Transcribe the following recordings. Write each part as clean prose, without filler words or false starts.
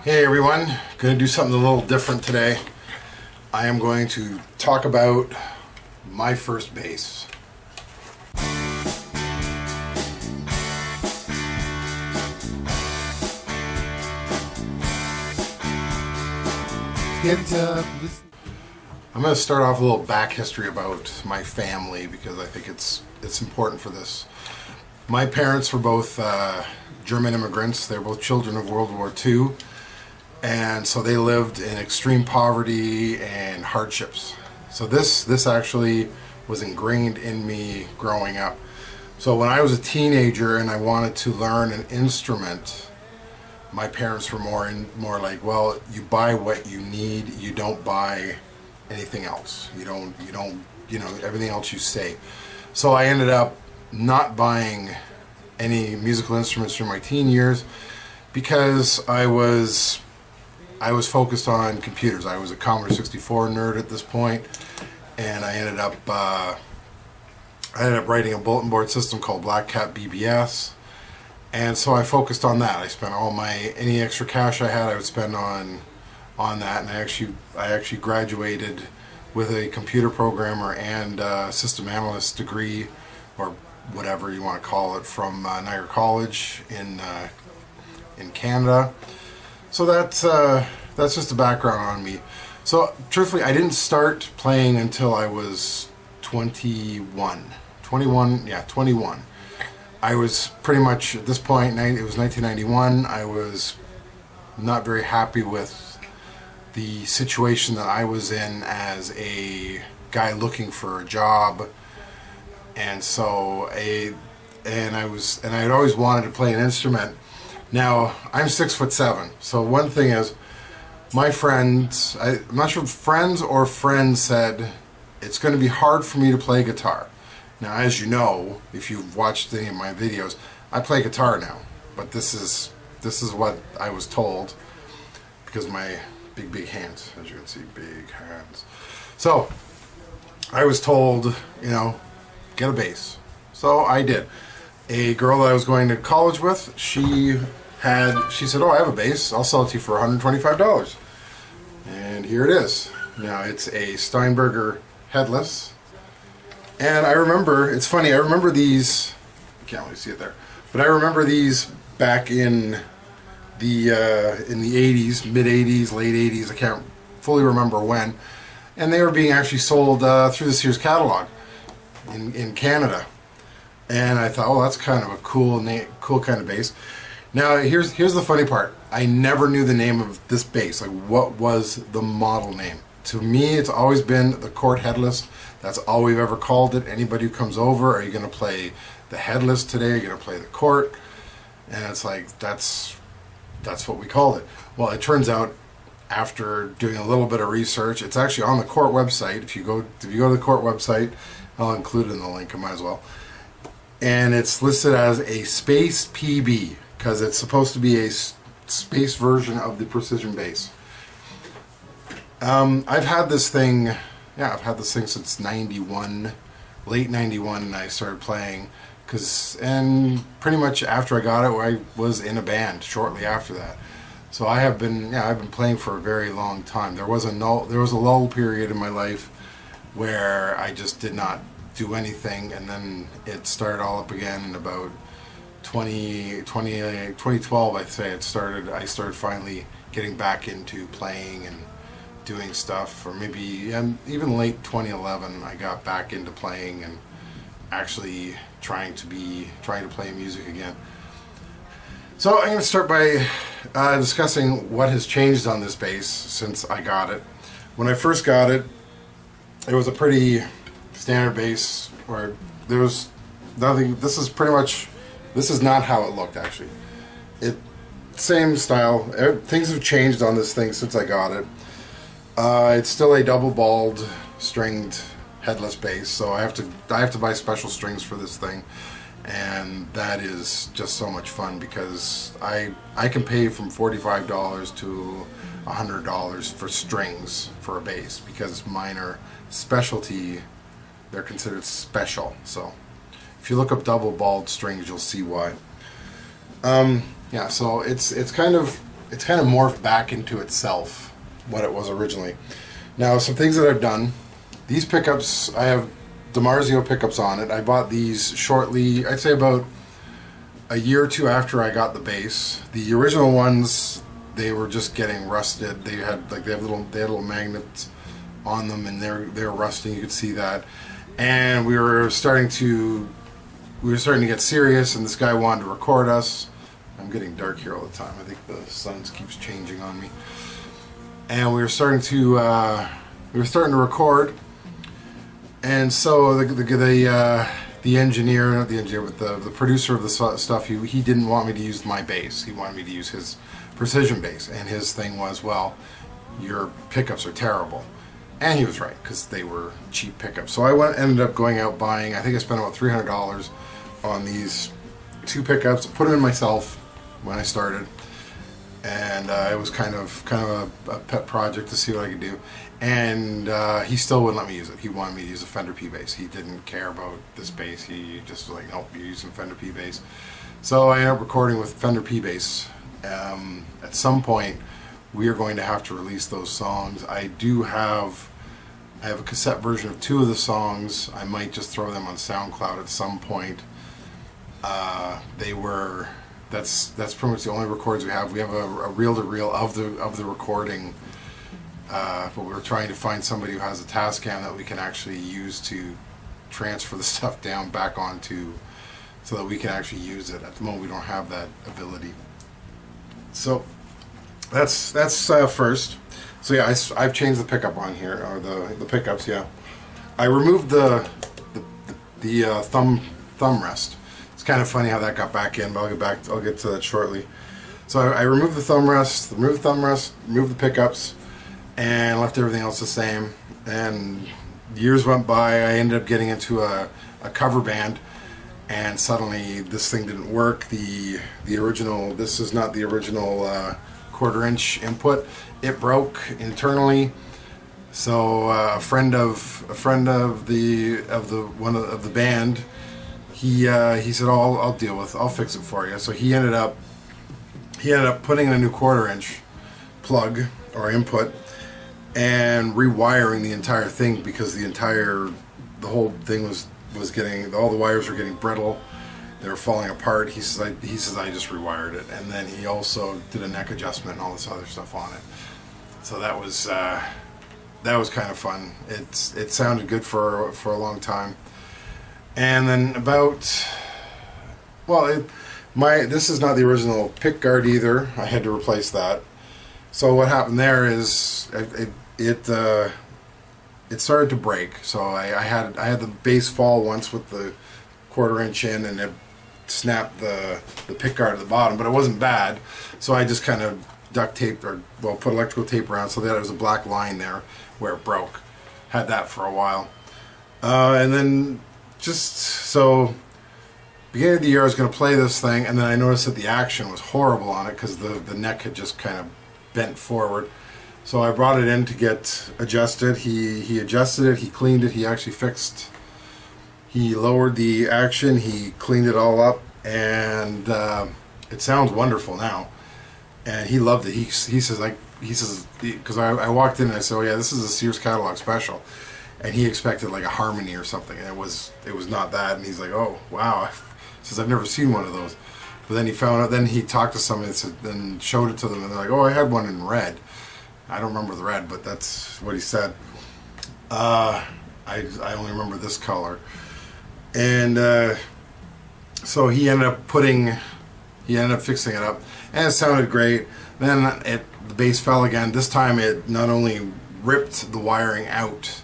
Hey everyone, going to do something a little different today. I am going to talk about my first bass. I'm going to start off with a little back history about my family because I think it's important for this. My parents were both German immigrants. They're both children of World War II. And so they lived in extreme poverty and hardships. So this actually was ingrained in me growing up. So when I was a teenager and I wanted to learn an instrument, my parents were more like, well, you buy what you need, you don't buy anything else. You don't, everything else you save. So I ended up not buying any musical instruments through my teen years because I was focused on computers. I was a Commodore 64 nerd at this point, and I ended up writing a bulletin board system called Black Cat BBS, and so I focused on that. I spent any extra cash I had, I would spend on that, and I actually graduated with a computer programmer and system analyst degree, or whatever you want to call it, from Niagara College in Canada. So that's just the background on me. So truthfully, I didn't start playing until I was 21. I was pretty much, at this point, it was 1991, I was not very happy with the situation that I was in as a guy looking for a job. And so I had always wanted to play an instrument. Now, I'm 6'7", so one thing is, my friends, I'm not sure if friends or friends said, it's going to be hard for me to play guitar. Now, as you know, if you've watched any of my videos, I play guitar now, but this is what I was told, because of my big hands, as you can see, big hands. So, I was told, get a bass. So I did. A girl that I was going to college with, she said, oh, I have a bass, I'll sell it to you for $125. And here it is. Now, it's a Steinberger headless. And I remember, it's funny, I remember these, you can't really see it there, but I remember these back in the 80s, mid-80s, late 80s, I can't fully remember when. And they were being actually sold through the Sears catalog in Canada. And I thought, oh, that's kind of a cool kind of bass. Now, here's the funny part. I never knew the name of this bass. Like, what was the model name? To me, it's always been the Court Headless. That's all we've ever called it. Anybody who comes over, are you going to play the Headless today? Are you going to play the Court? And it's like, that's what we called it. Well, it turns out, after doing a little bit of research, it's actually on the Court website. If you go to the Court website, I'll include it in the link, I might as well. And it's listed as a Space PB, because it's supposed to be a space version of the Precision bass. I've had this thing since 91, late 91, and I started playing, and pretty much after I got it, I was in a band shortly after that. So I've been playing for a very long time. There was a lull period in my life where I just did not do anything, and then it started all up again in about 2012, I'd say I started finally getting back into playing and doing stuff, or maybe even late 2011 I got back into playing and actually trying to play music again. So I'm going to start by discussing what has changed on this bass since I got it. When I first got it, it was a pretty standard bass where there was nothing. This is not how it looked, actually. Same style. Things have changed on this thing since I got it. It's still a double balled stringed headless bass, so I have to buy special strings for this thing, and that is just so much fun because I can pay from $45 to $100 for strings for a bass because mine are specialty. They're considered special. So if you look up double balled strings, you'll see why. Yeah, so it's kind of it's kind of morphed back into itself, what it was originally. Now, some things that I've done. These pickups, I have DiMarzio pickups on it. I bought these shortly, I'd say about a year or two after I got the bass. The original ones, they were just getting rusted. They had little magnets on them, and they're rusting. You could see that. And we were starting to get serious, and this guy wanted to record us. I'm getting dark here all the time. I think the sun keeps changing on me. And we were starting to record. And so the engineer, not the engineer, but the producer of the stuff, he didn't want me to use my bass. He wanted me to use his precision bass. And his thing was, well, your pickups are terrible. And he was right, because they were cheap pickups. So I ended up going out buying, I think I spent about $300 on these 2 pickups. I put them in myself when I started. And it was kind of a pet project to see what I could do. And he still wouldn't let me use it. He wanted me to use a Fender P bass. He didn't care about this bass. He just was like, nope, you're using Fender P bass. So I ended up recording with Fender P bass. At some point, we are going to have to release those songs. I have a cassette version of 2 of the songs. I might just throw them on SoundCloud at some point. That's pretty much the only records we have. We have a reel-to-reel of the recording, but we're trying to find somebody who has a Tascam that we can actually use to transfer the stuff down back onto, so that we can actually use it. At the moment, we don't have that ability. So that's first. So yeah, I've changed the pickup on here, or the pickups. Yeah, I removed the thumb rest. It's kind of funny how that got back in, but I'll get to that shortly. So I removed the thumb rest, removed the pickups, and left everything else the same. And years went by. I ended up getting into a cover band, and suddenly this thing didn't work. The original, this is not the original 1/4-inch input. It broke internally. So a friend of the band, he said, "Oh, I'll fix it for you." So he ended up putting in a new 1/4-inch plug or input and rewiring the entire thing, because the whole thing was getting, all the wires were getting brittle. They were falling apart. He says I just rewired it, and then he also did a neck adjustment and all this other stuff on it. So that was kind of fun. It sounded good for a long time. And then this is not the original pick guard either. I had to replace that. So what happened there is it started to break. So I had the bass fall once with the 1/4-inch in, and it snapped the pick guard at the bottom, but it wasn't bad. So I just kind of duct taped, put electrical tape around so that there was a black line there where it broke. Had that for a while. And then beginning of the year I was going to play this thing, and then I noticed that the action was horrible on it because the neck had just kind of bent forward. So I brought it in to get adjusted. He adjusted it, he cleaned it, he actually he lowered the action, he cleaned it all up, and it sounds wonderful now. And he loved it. He says, because I walked in and I said, "Oh yeah, this is a Sears catalog special," and he expected like a harmony or something, and it was not that. And he's like, "Oh wow," he says, "I've never seen one of those." But then he found out. Then he talked to somebody and showed it to them, and they're like, "Oh, I had one in red." I don't remember the red, but that's what he said. I only remember this color, and so he ended up fixing it up, and it sounded great. Then the bass fell again. This time it not only ripped the wiring out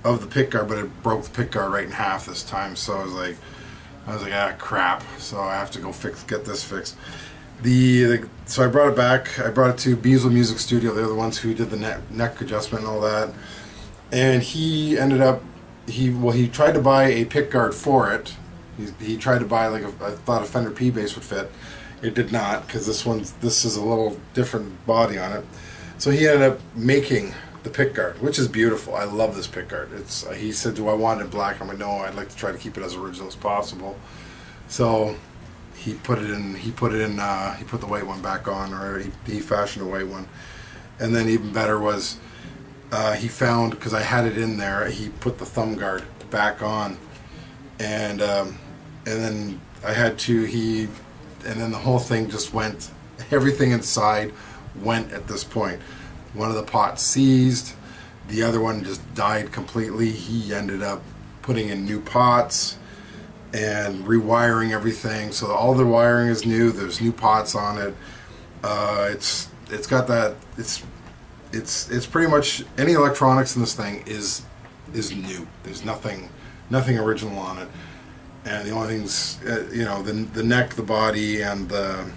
of the pickguard, but it broke the pickguard right in half this time. So I was like, ah, crap. So I have to go get this fixed. So I brought it back. I brought it to Beazle Music Studio. They're the ones who did the neck adjustment and all that. And he ended up, he tried to buy a pickguard for it. He tried to buy I thought a Fender P bass would fit. It did not, because this is a little different body on it. So he ended up making the pickguard, which is beautiful. I love this pickguard. He said, "Do I want it black?" I'm like, "No, I'd like to try to keep it as original as possible." So he put the white one back on, or he fashioned a white one. And then even better was he found, because I had it in there, he put the thumb guard back on, and then I had to and then the whole thing just went, everything inside went at this point. One of the pots seized, the other one just died completely. He ended up putting in new pots and rewiring everything, so all the wiring is new. There's new pots on it. It's got that, it's pretty much any electronics in this thing is new. There's nothing original on it, and the only things, you know, the neck, the body, and the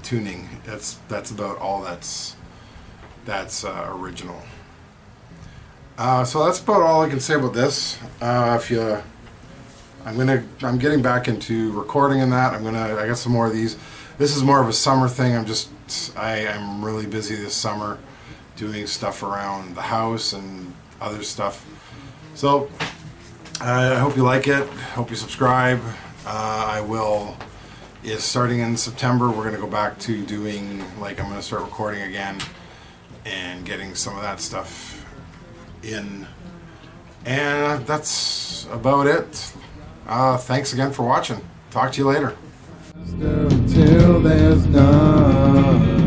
tuning. That's about all that's original. So that's about all I can say about this. I'm getting back into recording in that. I got some more of these. This is more of a summer thing. I'm really busy this summer doing stuff around the house and other stuff. So I hope you like it. Hope you subscribe. Is starting in September. We're gonna go back to doing, like, I'm gonna start recording again and getting some of that stuff in. And that's about it. Thanks again for watching. Talk to you later. Until there's none.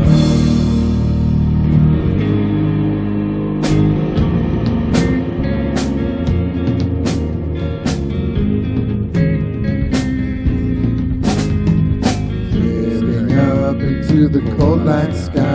Staring up into the cold night sky.